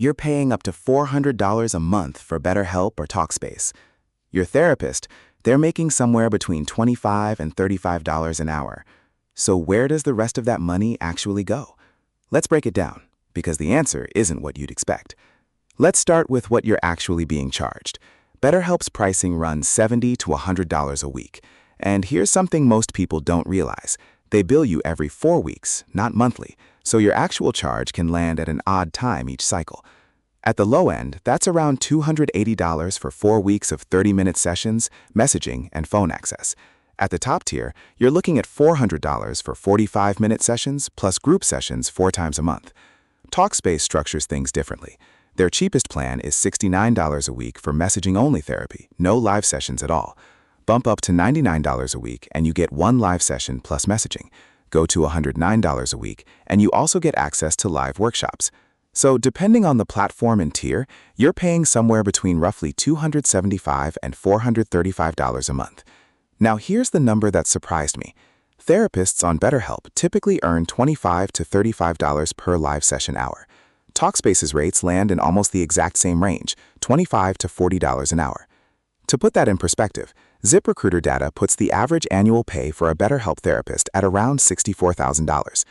you're paying up to $400 a month for BetterHelp or Talkspace. Your therapist, they're making somewhere between $25 and $35 an hour. So where does the rest of that money actually go? Let's break it down, because the answer isn't what you'd expect. Let's start with what you're actually being charged. BetterHelp's pricing runs $70 to $100 a week. And here's something most people don't realize. They bill you every 4 weeks, not monthly, so your actual charge can land at an odd time each cycle. At the low end, that's around $280 for 4 weeks of 30-minute sessions, messaging, and phone access. At the top tier, you're looking at $400 for 45-minute sessions plus group sessions 4 times a month. Talkspace structures things differently. Their cheapest plan is $69 a week for messaging-only therapy, no live sessions at all. Bump up to $99 a week and you get 1 live session plus messaging. Go to $109 a week and you also get access to live workshops. So depending on the platform and tier, you're paying somewhere between roughly $275 and $435 a month. Now here's the number that surprised me. Therapists on BetterHelp typically earn $25 to $35 per live session hour. Talkspace's rates land in almost the exact same range, $25 to $40 an hour. To put that in perspective, ZipRecruiter data puts the average annual pay for a BetterHelp therapist at around $64,000.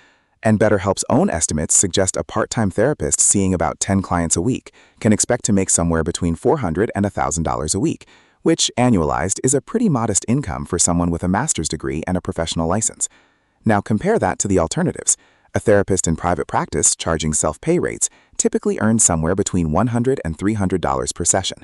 And BetterHelp's own estimates suggest a part-time therapist seeing about 10 clients a week can expect to make somewhere between $400 and $1,000 a week, which, annualized, is a pretty modest income for someone with a master's degree and a professional license. Now compare that to the alternatives. A therapist in private practice charging self-pay rates typically earns somewhere between $100 and $300 per session.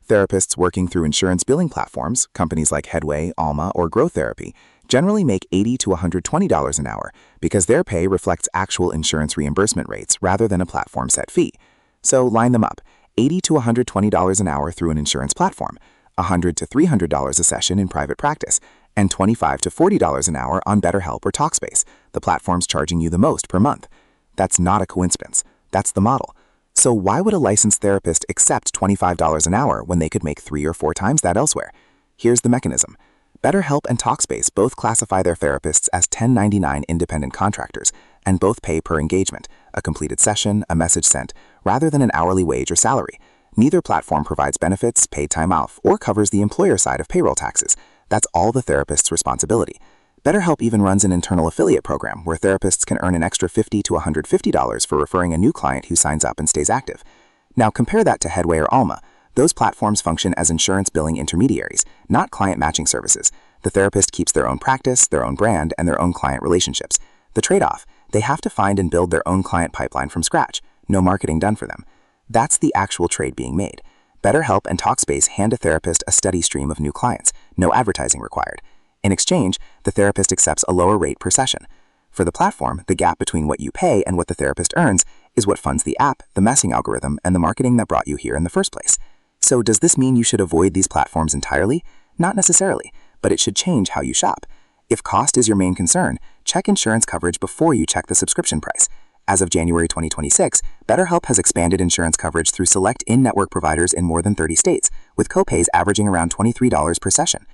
Therapists working through insurance billing platforms, companies like Headway, Alma, or Growth Therapy, generally make $80 to $120 an hour because their pay reflects actual insurance reimbursement rates rather than a platform set fee. So line them up, $80 to $120 an hour through an insurance platform, $100 to $300 a session in private practice, and $25 to $40 an hour on BetterHelp or Talkspace, the platforms charging you the most per month. That's not a coincidence. That's the model. So why would a licensed therapist accept $25 an hour when they could make 3 or 4 times that elsewhere? Here's the mechanism. BetterHelp and Talkspace both classify their therapists as 1099 independent contractors and both pay per engagement, a completed session, a message sent, rather than an hourly wage or salary. Neither platform provides benefits, paid time off, or covers the employer side of payroll taxes. That's all the therapist's responsibility. BetterHelp even runs an internal affiliate program where therapists can earn an extra $50 to $150 for referring a new client who signs up and stays active. Now compare that to Headway or Alma. Those platforms function as insurance billing intermediaries, not client matching services. The therapist keeps their own practice, their own brand, and their own client relationships. The trade-off, they have to find and build their own client pipeline from scratch. No marketing done for them. That's the actual trade being made. BetterHelp and Talkspace hand a therapist a steady stream of new clients, no advertising required. In exchange, the therapist accepts a lower rate per session. For the platform, the gap between what you pay and what the therapist earns is what funds the app, the messaging algorithm, and the marketing that brought you here in the first place. So does this mean you should avoid these platforms entirely? Not necessarily, but it should change how you shop. If cost is your main concern, check insurance coverage before you check the subscription price. As of January 2026, BetterHelp has expanded insurance coverage through select in-network providers in more than 30 states, with copays averaging around $23 per session.